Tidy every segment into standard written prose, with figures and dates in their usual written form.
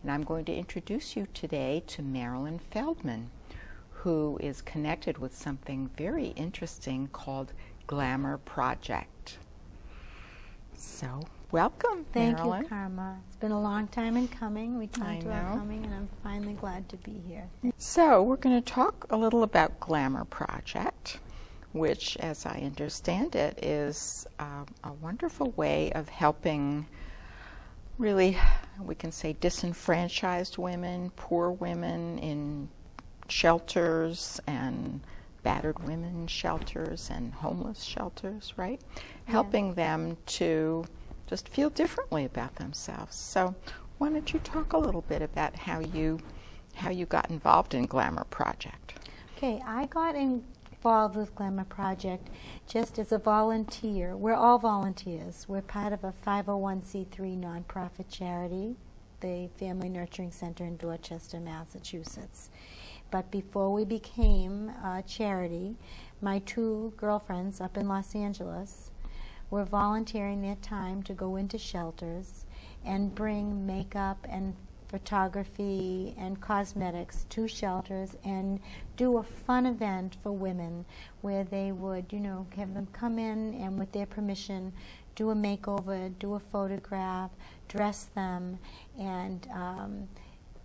And I'm going to introduce you today to Marilyn Feldman, who is connected with something very interesting called Glamour Project. So, welcome, Marilyn. Thank you, Karma. It's been a long time in coming. We talked about coming, and I'm finally glad to be here. So, we're going to talk a little about Glamour Project, which, as I understand it, is a wonderful way of helping really, we can say, disenfranchised women, poor women in shelters, and battered women shelters, and homeless shelters, right? Yeah. Helping them to just feel differently about themselves. So why don't you talk a little bit about how you got involved in Glamour Project? Okay, I got involved with Glamour Project just as a volunteer. We're all volunteers. We're part of a 501c3 nonprofit charity, the Family Nurturing Center in Dorchester, Massachusetts. But before we became a charity, my two girlfriends up in Los Angeles were volunteering their time to go into shelters and bring makeup and photography and cosmetics to shelters and do a fun event for women where they would, have them come in and with their permission do a makeover, do a photograph, dress them, and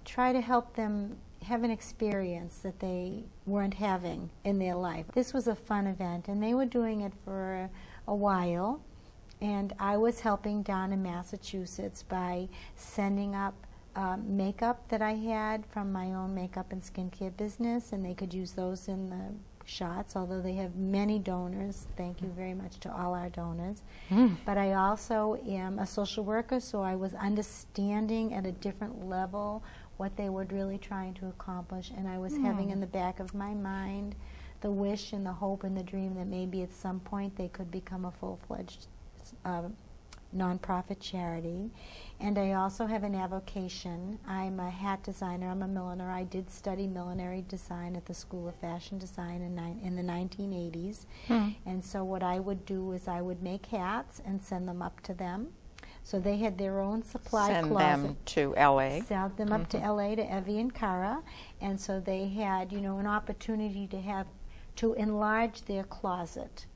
try to help them have an experience that they weren't having in their life. This was a fun event, and they were doing it for a while, and I was helping down in Massachusetts by sending up makeup that I had from my own makeup and skincare business, and they could use those in the shots, although they have many donors. Thank you very much to all our donors. But I also am a social worker, so I was understanding at a different level what they were really trying to accomplish, and I was having in the back of my mind the wish and the hope and the dream that maybe at some point they could become a full-fledged nonprofit charity. And I also have an avocation. I'm a hat designer. I'm a milliner. I did study millinery design at the School of Fashion Design in the 1980s. And so what I would do is I would make hats and send them up to them. So they had their own supply closet. Send them to L.A. Send them up to L.A. to Evie and Cara. And so they had, an opportunity to enlarge their closet.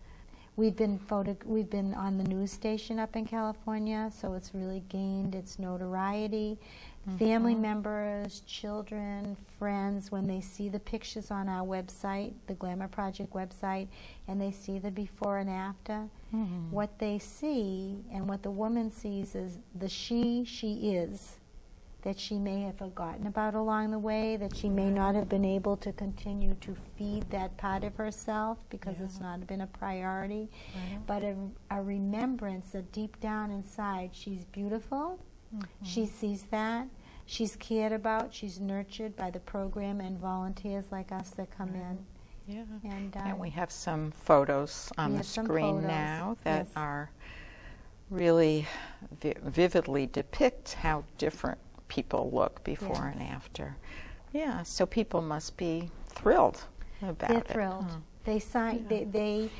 We've been on the news station up in California, so it's really gained its notoriety. Family members, children, friends, when they see the pictures on our website, the Glamour Project website, and they see the before and after, what they see and what the woman sees is the she is, that she may have forgotten about along the way, that she may not have been able to continue to feed that part of herself because it's not been a priority, but a remembrance that deep down inside she's beautiful, she sees that, she's cared about, she's nurtured by the program and volunteers like us that come in. Yeah. And we have some photos on the screen now that are really vividly depict how different people look before and after. Yeah, so people must be thrilled about it. They're thrilled. They sign. They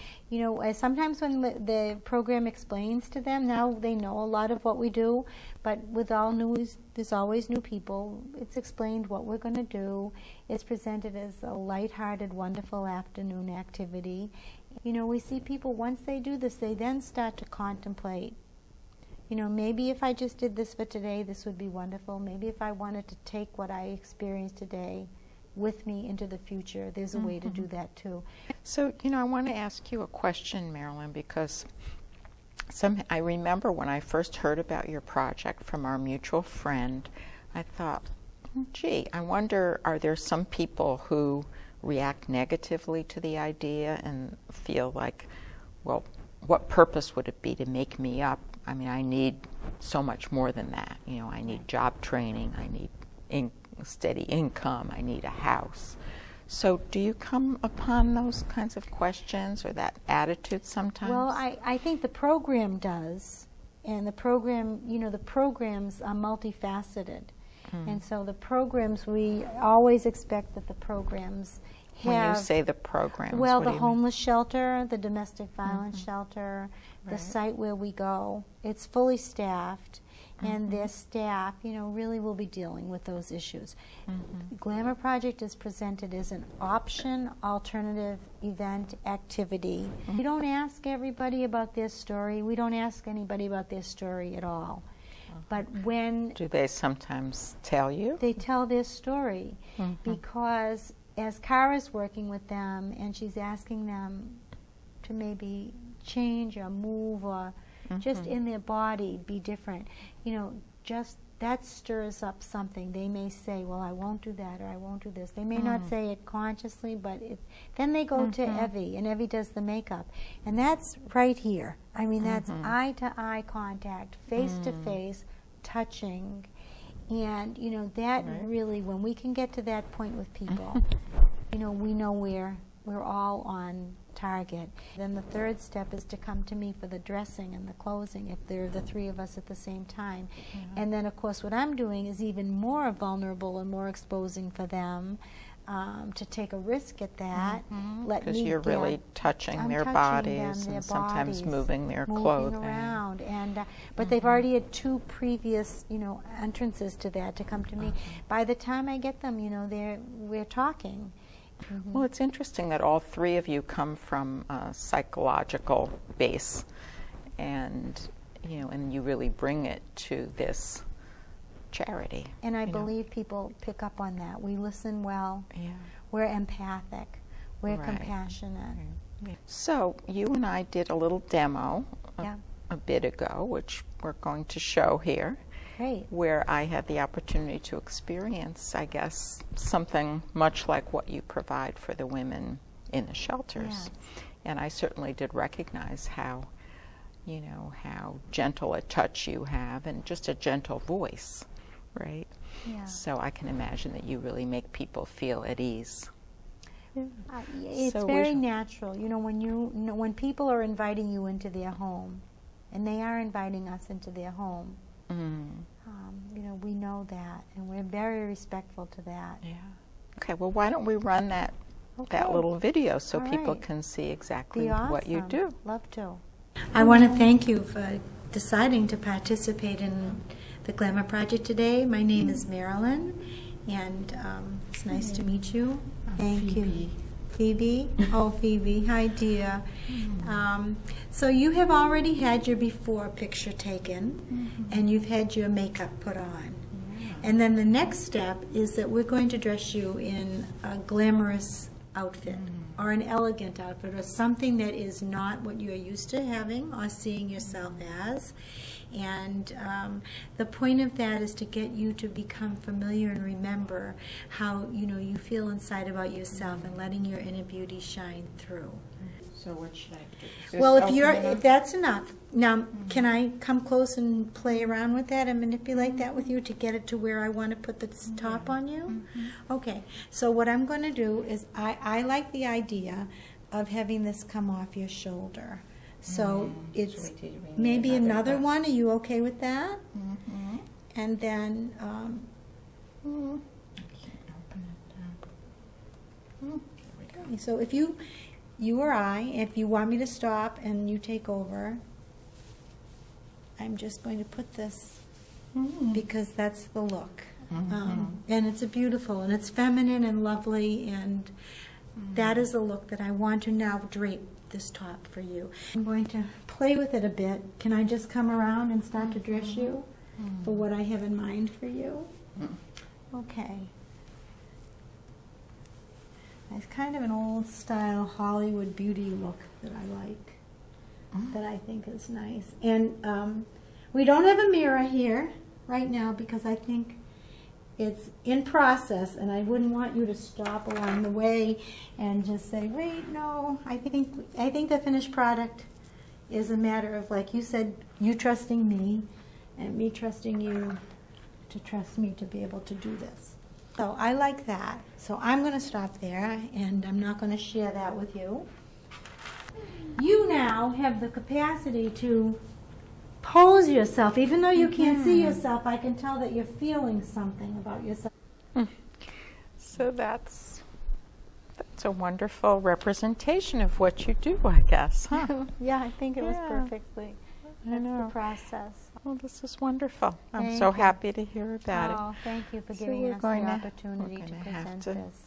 sometimes when the program explains to them, now they know a lot of what we do, but with all news, there's always new people. It's explained what we're going to do. It's presented as a lighthearted, wonderful afternoon activity. We see people, once they do this, they then start to contemplate, maybe if I just did this for today, this would be wonderful. Maybe if I wanted to take what I experienced today with me into the future, there's a way to do that too. So, I want to ask you a question, Marilyn, because I remember when I first heard about your project from our mutual friend, I thought, gee, I wonder, are there some people who react negatively to the idea and feel like, well, what purpose would it be to make me up? I mean, I need so much more than that. I need job training, I need steady income, I need a house. So do you come upon those kinds of questions or that attitude sometimes? Well, I think the program does. And the program, the programs are multifaceted. And so the programs, we always expect that the programs have... When you say the programs, well, the homeless shelter, the domestic violence shelter, the site where we go, it's fully staffed. and their staff, you know, really will be dealing with those issues. Glamour Project is presented as an option, alternative event activity. We don't ask everybody about their story. We don't ask anybody about their story at all. But when Do they sometimes tell you? they tell their story, because as Kara's working with them and she's asking them to maybe change or move or just in their body be different, you know, just that stirs up something. They may say, well, I won't do that, or I won't do this. They may not say it consciously, but then they go to Evie, and Evie does the makeup. And that's right here. I mean, that's eye-to-eye contact, face-to-face, touching. And, you know, that really, when we can get to that point with people, you know we're all on target. Then the third step is to come to me for the dressing and the closing, if they're the three of us at the same time. And then, of course, what I'm doing is even more vulnerable and more exposing for them, to take a risk at that. Because you're really touching their bodies and sometimes moving their clothing around. And but they've already had 2 previous, you know, entrances to that to come to me. By the time I get them, you know, we're talking. Well, it's interesting that all 3 of you come from a psychological base, and you know, and you really bring it to this charity. And I believe people pick up on that. We listen well. Yeah. We're empathic. We're compassionate. So you and I did a little demo a bit ago, which we're going to show here. Great. Where I had the opportunity to experience, I guess, something much like what you provide for the women in the shelters. Yes. And I certainly did recognize how, you know, how gentle a touch you have and just a gentle voice, right? Yeah. So I can imagine that you really make people feel at ease. It's So very natural. You know, when people are inviting you into their home, and they are inviting us into their home, you know, we know that, and we're very respectful to that. Yeah. Okay, well, why don't we run that little video so people can see exactly what you do. Love to. I want to thank you for deciding to participate in the Glamour Project today. My name is Marilyn, and it's nice to meet you. Thank you. Phoebe? Oh, Phoebe. Hi, dear. So you have already had your before picture taken, and you've had your makeup put on. And then the next step is that we're going to dress you in a glamorous outfit, or an elegant outfit, or something that is not what you're used to having or seeing yourself as. And the point of that is to get you to become familiar and remember how, you know, you feel inside about yourself, and letting your inner beauty shine through. So what should I do? Well, if that's enough. Now, can I come close and play around with that and manipulate that with you to get it to where I want to put the top on you? Okay. So what I'm going to do is I like the idea of having this come off your shoulder. So it's maybe another one. Are you okay with that? And then, okay, so if you or I, if you want me to stop and you take over, I'm just going to put this because that's the look. And it's a beautiful, and it's feminine and lovely, and that is the look that I want to now drape this top for you. I'm going to play with it a bit. Can I just come around and start to dress you for what I have in mind for you? Okay. It's kind of an old style Hollywood beauty look that I like, that I think is nice. And we don't have a mirror here right now because I think it's in process, and I wouldn't want you to stop along the way and just say, wait, no. I think the finished product is a matter of, like you said, you trusting me and me trusting you to trust me to be able to do this. So I like that. So I'm going to stop there, and I'm not going to share that with you. You now have the capacity to pose yourself. Even though you can't see yourself, I can tell that you're feeling something about yourself. So that's a wonderful representation of what you do, I guess, huh? Yeah, I think it was perfectly. That's know. the process. Well, this is wonderful. I'm Thank so you. happy to hear about it. Oh, thank you for So giving we're us the going to- opportunity we're to gonna have present to this.